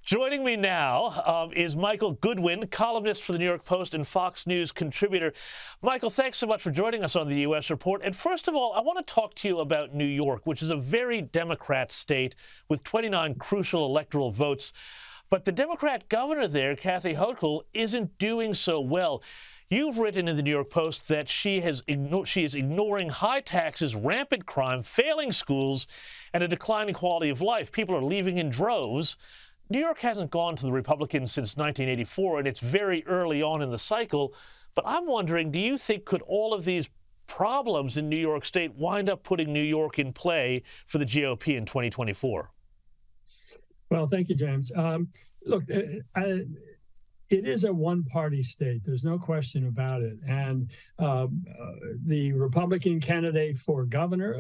Joining me now is Michael Goodwin, columnist for the New York Post and Fox News contributor. Michael, thanks so much for joining us on the U.S. Report. And first of all, I want to talk to you about New York, which is a very Democrat state with 29 crucial electoral votes. But the Democrat governor there, Kathy Hochul, isn't doing so well. You've written in the New York Post that she is ignoring high taxes, rampant crime, failing schools, and a declining quality of life. People are leaving in droves. New York hasn't gone to the Republicans since 1984, and it's very early on in the cycle. But I'm wondering, do you think could all of these problems in New York State wind up putting New York in play for the GOP in 2024? Well, thank you, James. Look, it is a one-party state. There's no question about it. And the Republican candidate for governor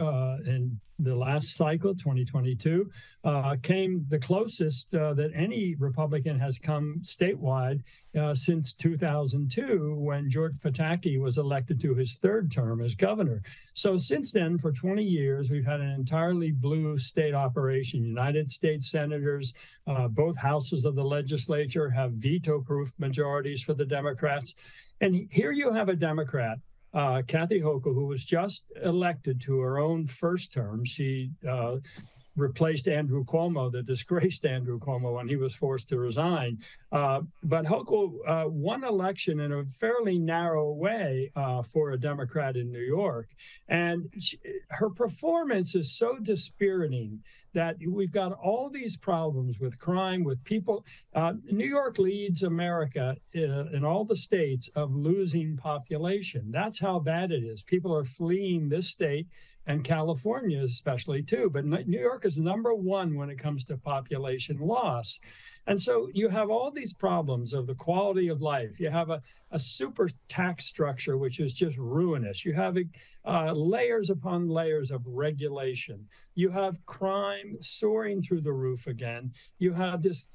in the last cycle, 2022, came the closest that any Republican has come statewide since 2002, when George Pataki was elected to his third term as governor. So since then, for 20 years, we've had an entirely blue state operation. United States senators, both houses of the legislature have veto-proof majorities for the Democrats. And here you have a Democrat, Kathy Hochul, who was just elected to her own first term. She replaced Andrew Cuomo, the disgraced Andrew Cuomo, when he was forced to resign. But Hochul won election in a fairly narrow way for a Democrat in New York. And her performance is so dispiriting that we've got all these problems with crime, with people. New York leads America in all the states of losing population. That's how bad it is. People are fleeing this state, and California especially too. But New York is number one when it comes to population loss. And so you have all these problems of the quality of life. You have a super tax structure, which is just ruinous. You have layers upon layers of regulation. You have crime soaring through the roof again. You have this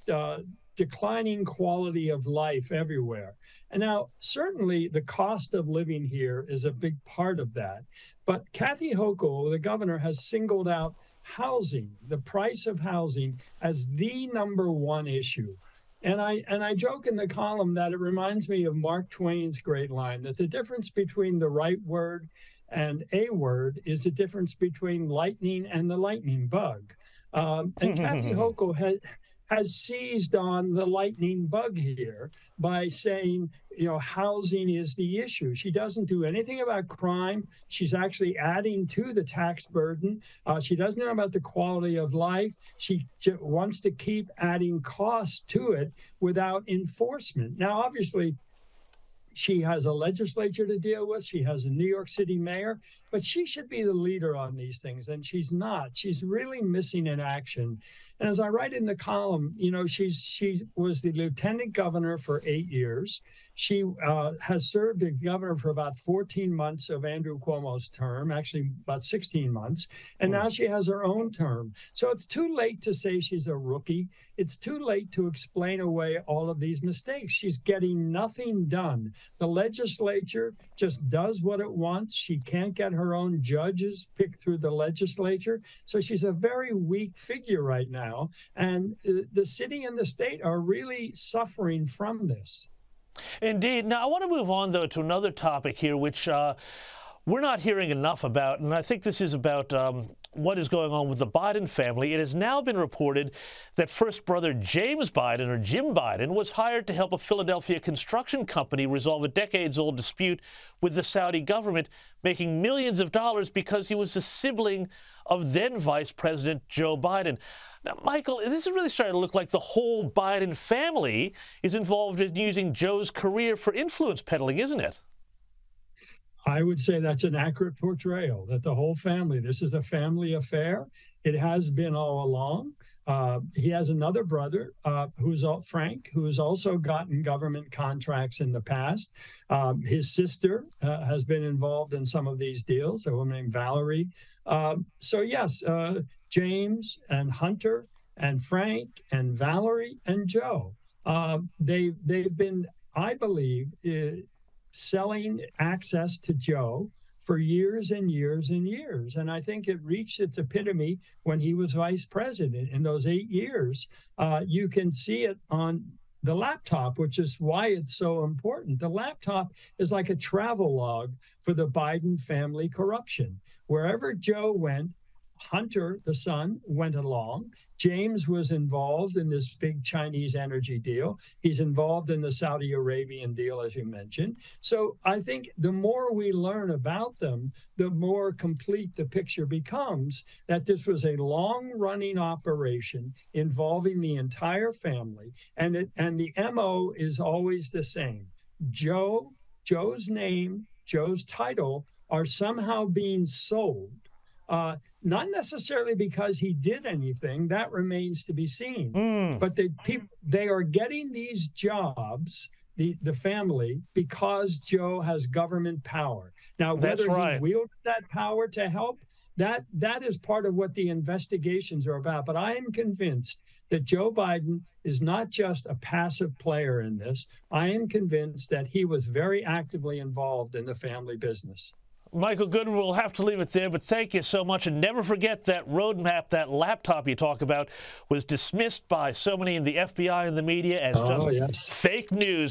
declining quality of life everywhere. And now, certainly, the cost of living here is a big part of that. But Kathy Hochul, the governor, has singled out housing, the price of housing, as the number one issue. And I joke in the column that it reminds me of Mark Twain's great line, that the difference between the right word and a word is the difference between lightning and the lightning bug. And Kathy Hochul has seized on the lightning bug here by saying, you know, housing is the issue. She doesn't do anything about crime. She's actually adding to the tax burden. She doesn't know about the quality of life. She wants to keep adding costs to it without enforcement. Now, obviously, she has a legislature to deal with. She has a New York City mayor, but she should be the leader on these things, and she's not. She's really missing in action. And as I write in the column, you know, she was the lieutenant governor for 8 years. She has served as governor for about 14 months of Andrew Cuomo's term, actually about 16 months. And now she has her own term. So it's too late to say she's a rookie. It's too late to explain away all of these mistakes. She's getting nothing done. The legislature just does what it wants. She can't get her own judges picked through the legislature. So she's a very weak figure right now. And the city and the state are really suffering from this. Indeed. Now, I want to move on, though, to another topic here, which we're not hearing enough about, and I think this is about what is going on with the Biden family. It has now been reported that first brother James Biden, or Jim Biden, was hired to help a Philadelphia construction company resolve a decades-old dispute with the Saudi government, making millions of dollars because he was a sibling of then Vice President Joe Biden. Now, Michael, this is really starting to look like the whole Biden family is involved in using Joe's career for influence peddling, isn't it? I would say that's an accurate portrayal, that the whole family, this is a family affair. It has been all along. He has another brother, Frank, who's also gotten government contracts in the past. His sister has been involved in some of these deals, a woman named Valerie. So yes, James and Hunter and Frank and Valerie and Joe, they've been, I believe, selling access to Joe for years and years and years. And I think it reached its epitome when he was vice president. In those 8 years, you can see it on the laptop, which is why it's so important. The laptop is like a travel log for the Biden family corruption. Wherever Joe went, Hunter, the son, went along. James was involved in this big Chinese energy deal. He's involved in the Saudi Arabian deal, as you mentioned. So I think the more we learn about them, the more complete the picture becomes that this was a long-running operation involving the entire family. And the MO is always the same. Joe's name, Joe's title are somehow being sold. Not necessarily because he did anything, that remains to be seen. But they are getting these jobs, the family, because Joe has government power. Now, whether he wielded that power to help, that is part of what the investigations are about. But I am convinced that Joe Biden is not just a passive player in this. I am convinced that he was very actively involved in the family business. Michael Goodwin, we'll have to leave it there, but thank you so much. And never forget that roadmap, that laptop you talk about, was dismissed by so many in the FBI and the media as just fake news.